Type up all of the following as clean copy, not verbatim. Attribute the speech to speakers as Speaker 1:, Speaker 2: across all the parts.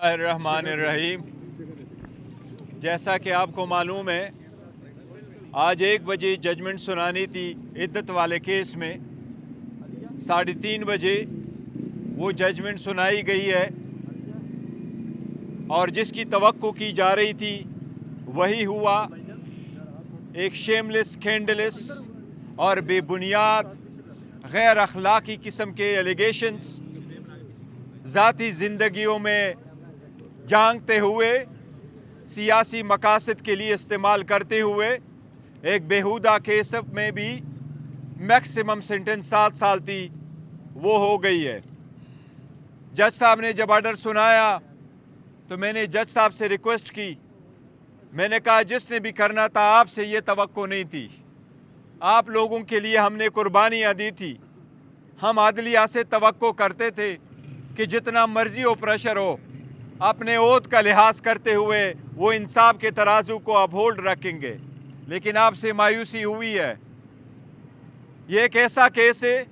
Speaker 1: الرحمن الرحیم۔ جیسا کہ آپ کو معلوم ہے، آج 1 بجے ججمنٹ سنانی تھی عدت والے کیس میں، 3:30 بجے وہ ججمنٹ سنائی گئی ہے اور جس کی توقع کی جا رہی تھی وہی ہوا۔ ایک شیملیس، اسکینڈلس اور بے بنیاد غیر اخلاقی قسم کے ایلیگیشنز ذاتی زندگیوں میں جانگتے ہوئے، سیاسی مقاصد کے لیے استعمال کرتے ہوئے، ایک بیہودہ کیس میں بھی میکسیمم سینٹنس 7 سال تھی، وہ ہو گئی ہے۔ جج صاحب نے جب آرڈر سنایا تو میں نے جج صاحب سے ریکویسٹ کی، میں نے کہا جس نے بھی کرنا تھا آپ سے یہ توقع نہیں تھی، آپ لوگوں کے لیے ہم نے قربانیاں دی تھی، ہم عدلیہ سے توقع کرتے تھے کہ جتنا مرضی ہو پریشر ہو، اپنے عہد کا لحاظ کرتے ہوئے وہ انصاف کے ترازو کو اپ ہولڈ رکھیں گے، لیکن آپ سے مایوسی ہوئی ہے۔ یہ ایک ایسا کیس ہے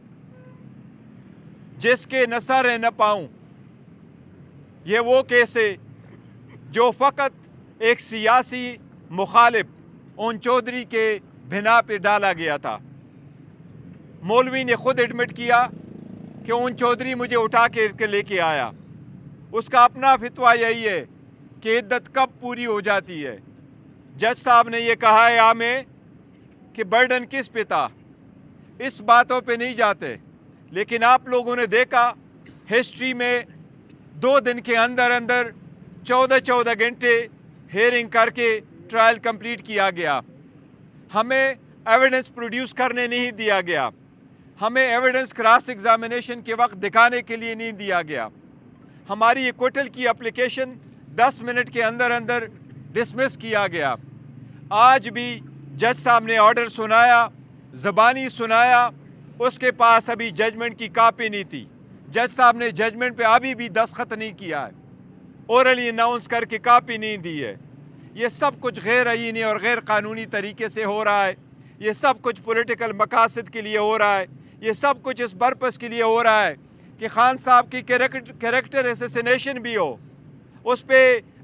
Speaker 1: جس کے نہ سر ہے نہ پاؤں۔ یہ وہ کیس ہے جو فقط ایک سیاسی مخالف اون چودھری کے بنا پہ ڈالا گیا تھا۔ مولوی نے خود ایڈمٹ کیا کہ اون چودھری مجھے اٹھا کے لے کے آیا۔ اس کا اپنا فتویٰ یہی ہے کہ عدت کب پوری ہو جاتی ہے۔ جج صاحب نے یہ کہا ہے ہمیں کہ برڈن کس پہ تھا، اس باتوں پہ نہیں جاتے، لیکن آپ لوگوں نے دیکھا ہسٹری میں 2 دن کے اندر 14 گھنٹے ہیئرنگ کر کے ٹرائل کمپلیٹ کیا گیا۔ ہمیں ایویڈنس پروڈیوس کرنے نہیں دیا گیا، ہمیں ایویڈنس کراس ایگزامینیشن کے وقت دکھانے کے لیے نہیں دیا گیا۔ ہماری ایکویٹل کی اپلیکیشن 10 منٹ کے اندر ڈسمس کیا گیا۔ آج بھی جج صاحب نے آرڈر سنایا، زبانی سنایا، اس کے پاس ابھی ججمنٹ کی کاپی نہیں تھی۔ جج صاحب نے ججمنٹ پہ ابھی بھی دستخط نہیں کیا ہے، اورلی اناؤنس کر کے کاپی نہیں دی ہے۔ یہ سب کچھ غیر آئینی اور غیر قانونی طریقے سے ہو رہا ہے، یہ سب کچھ پولیٹیکل مقاصد کے لیے ہو رہا ہے، یہ سب کچھ اس پرپس کے لیے ہو رہا ہے کہ خان صاحب کی کریکٹر اسیسینیشن بھی ہو، اس پہ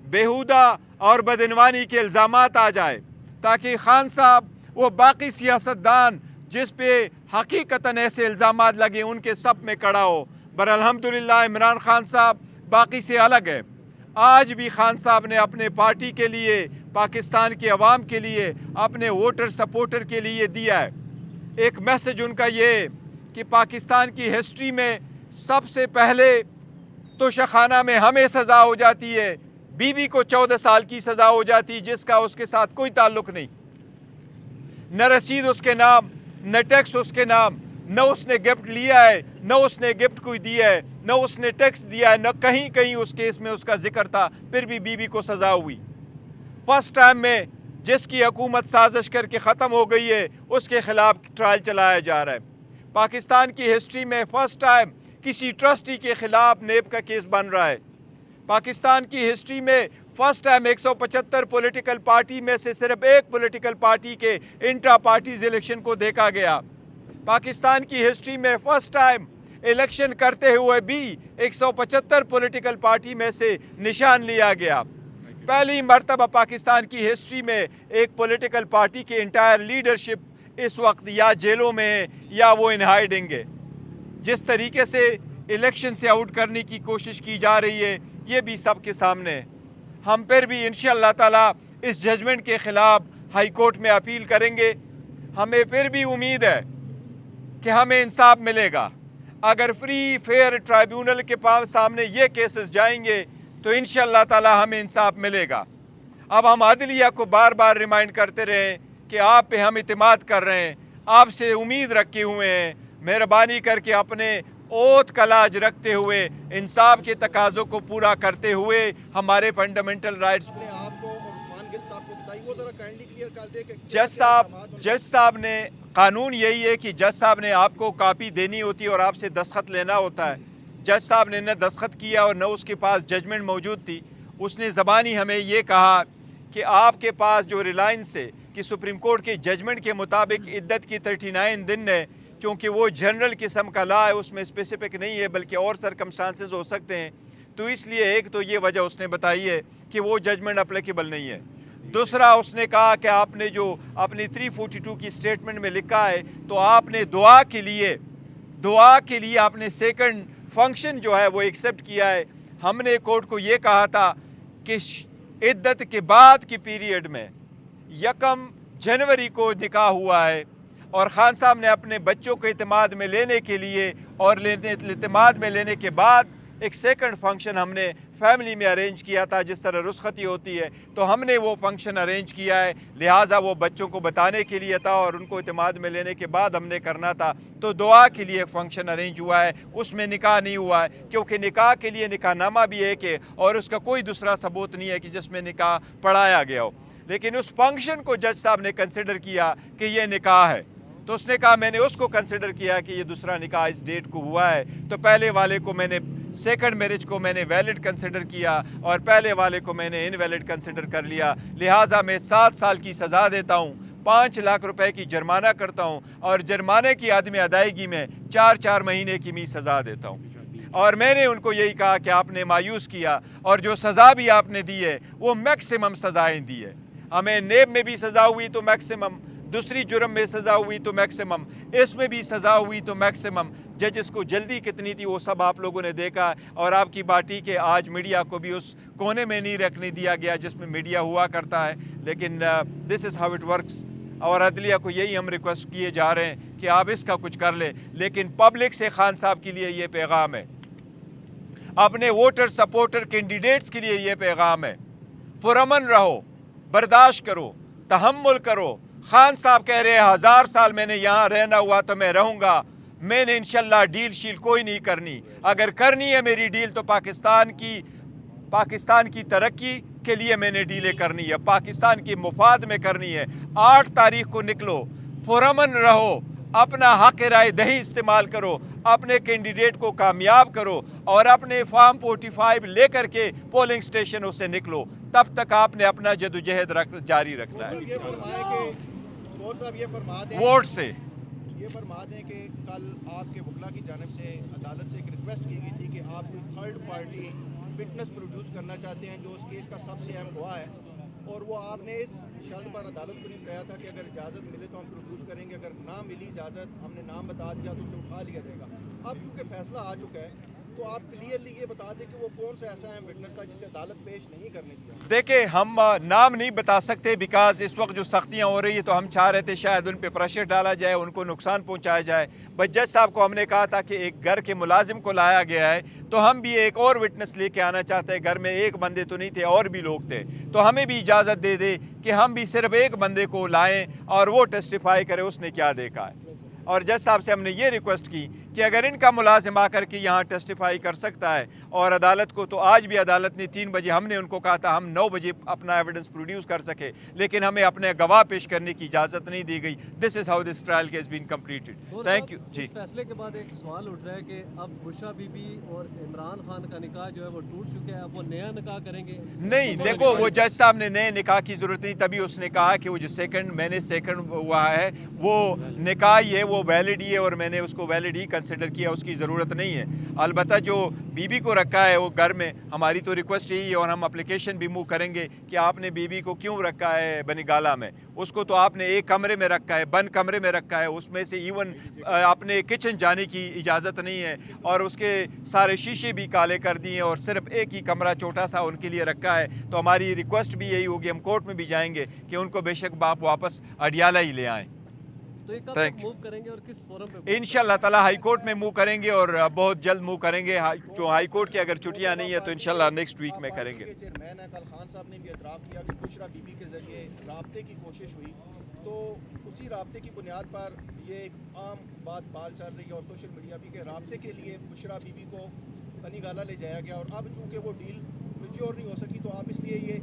Speaker 1: بیہودہ اور بدعنوانی کے الزامات آ جائے، تاکہ خان صاحب وہ باقی سیاستدان جس پہ حقیقتاً ایسے الزامات لگے ان کے سب میں کڑا ہو۔ بر الحمدللہ عمران خان صاحب باقی سے الگ ہے۔ آج بھی خان صاحب نے اپنے پارٹی کے لیے، پاکستان کے عوام کے لیے، اپنے ووٹر سپورٹر کے لیے دیا ہے۔ ایک میسج ان کا یہ کہ پاکستان کی ہسٹری میں سب سے پہلے توشہ خانہ میں ہمیں سزا ہو جاتی ہے، بی بی کو 14 سال کی سزا ہو جاتی، جس کا اس کے ساتھ کوئی تعلق نہیں، نہ رسید اس کے نام، نہ ٹیکس اس کے نام، نہ اس نے گفٹ لیا ہے، نہ اس نے گفٹ کوئی دیا ہے، نہ اس نے ٹیکس دیا ہے، نہ کہیں اس کیس میں اس کا ذکر تھا، پھر بھی بی بی کو سزا ہوئی۔ فرسٹ ٹائم میں جس کی حکومت سازش کر کے ختم ہو گئی ہے، اس کے خلاف ٹرائل چلایا جا رہا ہے۔ پاکستان کی ہسٹری میں فرسٹ ٹائم کسی ٹرسٹی کے خلاف نیب کا کیس بن رہا ہے۔ پاکستان کی ہسٹری میں فرسٹ ٹائم 175 پولیٹیکل پارٹی میں سے صرف ایک پولیٹیکل پارٹی کے انٹرا پارٹیز الیکشن کو دیکھا گیا۔ پاکستان کی ہسٹری میں فرسٹ ٹائم الیکشن کرتے ہوئے بھی 175 پولیٹیکل پارٹی میں سے نشان لیا گیا۔ پہلی مرتبہ پاکستان کی ہسٹری میں ایک پولیٹیکل پارٹی کے انٹائر لیڈرشپ اس وقت یا جیلوں میں ہے یا وہ ان ہائیڈنگ ہے۔ جس طریقے سے الیکشن سے آؤٹ کرنے کی کوشش کی جا رہی ہے، یہ بھی سب کے سامنے ہے۔ ہم پھر بھی انشاءاللہ تعالی اس ججمنٹ کے خلاف ہائی کورٹ میں اپیل کریں گے۔ ہمیں پھر بھی امید ہے کہ ہمیں انصاف ملے گا۔ اگر فری فیئر ٹرائیبیونل کے سامنے یہ کیسز جائیں گے تو انشاءاللہ تعالی ہمیں انصاف ملے گا۔ اب ہم عدلیہ کو بار بار ریمائنڈ کرتے رہیں کہ آپ پہ ہم اعتماد کر رہے ہیں، آپ سے امید رکھے ہوئے ہیں، مہربانی کر کے اپنے عہد کا لاج رکھتے ہوئے، انصاف کے تقاضوں کو پورا کرتے ہوئے ہمارے فنڈامنٹل رائٹس جج صاحب نے قانون یہی ہے کہ جج صاحب نے آپ کو کاپی دینی ہوتی اور آپ سے دستخط لینا ہوتا ہے۔ جج صاحب نے نہ دستخط کیا اور نہ اس کے پاس ججمنٹ موجود تھی۔ اس نے زبانی ہمیں یہ کہا کہ آپ کے پاس جو ریلائنس ہے کہ سپریم کورٹ کے ججمنٹ کے مطابق عدت کی 39 دن ہے، چونکہ وہ جنرل قسم کا لا ہے، اس میں اسپیسیفک نہیں ہے بلکہ اور سرکمسٹانسز ہو سکتے ہیں، تو اس لیے ایک تو یہ وجہ اس نے بتائی ہے کہ وہ ججمنٹ اپلیکیبل نہیں ہے. دوسرا اس نے کہا کہ آپ نے جو اپنی 342 کی سٹیٹمنٹ میں لکھا ہے تو آپ نے دعا کے لیے آپ نے سیکنڈ فنکشن جو ہے وہ ایکسیپٹ کیا ہے. ہم نے کورٹ کو یہ کہا تھا کہ عدت کے بعد کی پیریڈ میں 1 جنوری کو نکاح ہوا ہے اور خان صاحب نے اپنے بچوں کو اعتماد میں لینے کے لیے اور اعتماد میں لینے کے بعد ایک سیکنڈ فنکشن ہم نے فیملی میں ارینج کیا تھا جس طرح رخصتی ہوتی ہے, تو ہم نے وہ فنکشن ارینج کیا ہے. لہٰذا وہ بچوں کو بتانے کے لیے تھا اور ان کو اعتماد میں لینے کے بعد ہم نے کرنا تھا, تو دعا کے لیے فنکشن ارینج ہوا ہے, اس میں نکاح نہیں ہوا ہے, کیونکہ نکاح کے لیے نکاح نامہ بھی ایک ہے اور اس کا کوئی دوسرا ثبوت نہیں ہے کہ جس میں نکاح پڑھایا گیا ہو. لیکن اس فنکشن کو جج صاحب نے کنسیڈر کیا کہ یہ نکاح ہے, تو اس نے کہا میں نے اس کو کنسیڈر کیا کہ یہ دوسرا نکاح اس ڈیٹ کو ہوا ہے, تو پہلے والے کو میں نے سیکنڈ میرج کو میں نے ویلڈ کنسیڈر کیا اور پہلے والے کو میں نے انویلڈ کنسیڈر کر لیا. لہٰذا میں 7 سال کی سزا دیتا ہوں, 5 لاکھ روپے کی جرمانہ کرتا ہوں اور جرمانے کی عدم ادائیگی میں 4 مہینے کی سزا دیتا ہوں. اور میں نے ان کو یہی کہا کہ آپ نے مایوس کیا اور جو سزا بھی آپ نے دی ہے وہ میکسیمم سزائیں دی ہے. ہمیں نیب میں بھی سزا ہوئی تو میکسیمم, دوسری جرم میں سزا ہوئی تو میکسیمم, اس میں بھی سزا ہوئی تو میکسیمم. ججز کو جلدی کتنی تھی وہ سب آپ لوگوں نے دیکھا, اور آپ کی بات کہ آج میڈیا کو بھی اس کونے میں نہیں رکھنے دیا گیا جس میں میڈیا ہوا کرتا ہے. لیکن دس از ہاؤ اٹ ورکس, اور عدلیہ کو یہی ہم ریکویسٹ کیے جا رہے ہیں کہ آپ اس کا کچھ کر لیں. لیکن پبلک سے خان صاحب کے لیے یہ پیغام ہے, اپنے ووٹر سپورٹر کینڈیڈیٹس کے لیے یہ پیغام ہے, پرامن رہو, برداشت کرو, تحمل کرو. خان صاحب کہہ رہے ہیں 1000 سال میں نے یہاں رہنا ہوا تو میں رہوں گا, میں نے انشاءاللہ ڈیل شیل کوئی نہیں کرنی. اگر کرنی ہے میری ڈیل تو پاکستان کی ترقی کے لیے میں نے ڈیلیں کرنی ہے, پاکستان کی مفاد میں کرنی ہے. 8 تاریخ کو نکلو, پرامن رہو, اپنا حق رائے دہی استعمال کرو, اپنے کینڈیڈیٹ کو کامیاب کرو اور اپنے فارم 45 لے کر کے پولنگ اسٹیشنوں سے نکلو. تب تک آپ نے اپنا جدوجہد جاری رکھنا ہے. ووٹ سے
Speaker 2: یہ فرما دیں کہ کل آپ کے وکلا کی جانب سے عدالت سے ایک ریکویسٹ کی گئی تھی کہ آپ کوئی تھرڈ پارٹی وٹنس پروڈیوس کرنا چاہتے ہیں جو اس کیس کا سب سے اہم گواہ ہے, اور وہ آپ نے اس شرط پر عدالت کو نہیں کہا تھا کہ اگر اجازت ملے تو ہم پروڈیوس کریں گے, اگر نہ ملی اجازت ہم نے نام بتا دیا تو اسے اٹھا لیا جائے گا. اب چونکہ فیصلہ آ چکا ہے تو آپ کلیئرلی یہ بتا دیں کہ وہ کون سا ایسا اہم وٹنس تھا جسے عدالت پیش نہیں کرنے دیا.
Speaker 1: دیکھیں ہم نام نہیں بتا سکتے بیکاز اس وقت جو سختیاں ہو رہی ہیں تو ہم چاہ رہے تھے شاید ان پہ پریشر ڈالا جائے, ان کو نقصان پہنچایا جائے. بس جج صاحب کو ہم نے کہا تھا کہ ایک گھر کے ملازم کو لایا گیا ہے تو ہم بھی ایک اور وٹنس لے کے آنا چاہتے ہیں. گھر میں ایک بندے تو نہیں تھے, اور بھی لوگ تھے, تو ہمیں بھی اجازت دے دے کہ ہم بھی صرف ایک بندے کو لائیں اور وہ ٹیسٹیفائی کرے اس نے کیا دیکھا ہے. اور جج صاحب سے ہم نے یہ ریکویسٹ کی کہ اگر ان کا ملازم آ کر کے یہاں ٹیسٹیفائی کر سکتا ہے, اور عدالت کو تو آج بھی عدالت نے 3 بجے, ہم نے ان کو کہا تھا ہم 9 بجے اپنا ایویڈنس پروڈیوس کر سکے, لیکن ہمیں اپنے گواہ پیش کرنے کی اجازت نہیں دی گئی. This is how this trial has been completed. Thank you. جی,
Speaker 3: اس فیصلے کے بعد ایک سوال اٹھ رہا ہے کہ اب بشرا بی بی اور عمران خان کا نکاح جو ہے وہ ٹوٹ چکا ہے, اب وہ نیا نکاح کریں گے؟
Speaker 1: نہیں, دیکھو وہ جج صاحب نے نئے نکاح کی ضرورت نہیں, تبھی اس نے کہا کہ وہ جو میں نے سیکنڈ ہوا ہے وہ نکاح ہی ہے, وہ ویلڈ ہی ہے, اور میں نے اس کو ویلڈ ہی کنسیڈر کیا, اس کی ضرورت نہیں ہے. البتہ جو بی بی کو رکھا ہے وہ گھر میں, ہماری تو ریکویسٹ یہی ہے اور ہم اپلیکیشن بھی موو کریں گے کہ آپ نے بی بی کو کیوں رکھا ہے بنی گالا میں. اس کو تو آپ نے ایک کمرے میں رکھا ہے, بند کمرے میں رکھا ہے, اس میں سے ایون اپنے کچن جانے کی اجازت نہیں ہے, اور اس کے سارے شیشے بھی کالے کر دیے اور صرف ایک ہی کمرہ چھوٹا سا ان کے لیے رکھا ہے. تو ہماری ریکویسٹ بھی یہی ہوگی, ہم کورٹ میں بھی جائیں گے کہ ان کو بے شک باپ واپس اڈیالہ ہی لے آئیں.
Speaker 3: تو یہ کب تک موو کریں گے اور کس فورم پہ؟
Speaker 1: انشاءاللہ تعالی ہائی کورٹ میں موو کریں گے, اور بہت جلد موو کریں گے. جو ہائی کورٹ کی اگر چھٹیاں نہیں ہے تو انشاءاللہ نیکسٹ ویک میں کریں گے.
Speaker 2: چیئرمین ہے, کل خان صاحب نے بھی اعتراف کیا کہ بشرا بی بی کے ذریعے رابطے کی کوشش ہوئی, تو اسی رابطے کی بنیاد پر یہ ایک عام بات بال چل رہی ہے اور سوشل میڈیا بھی کہ رابطے کے لیے بشرا بی بی کو بنی گالا لے جایا گیا, اور اب چونکہ وہ ڈیل میچور نہیں ہو سکی تو آپ اس لیے یہ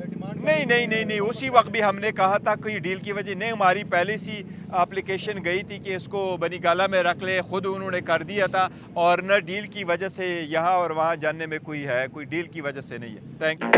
Speaker 2: ڈیمانڈ
Speaker 1: نہیں, اسی وقت بھی ہم نے کہا تھا کوئی ڈیل کی وجہ نہیں, ہماری پہلے سی اپلیکیشن گئی تھی کہ اس کو بنی گالا میں رکھ لے, خود انہوں نے کر دیا تھا, اور نہ ڈیل کی وجہ سے یہاں اور وہاں جاننے میں کوئی ڈیل کی وجہ سے نہیں ہے. Thank you.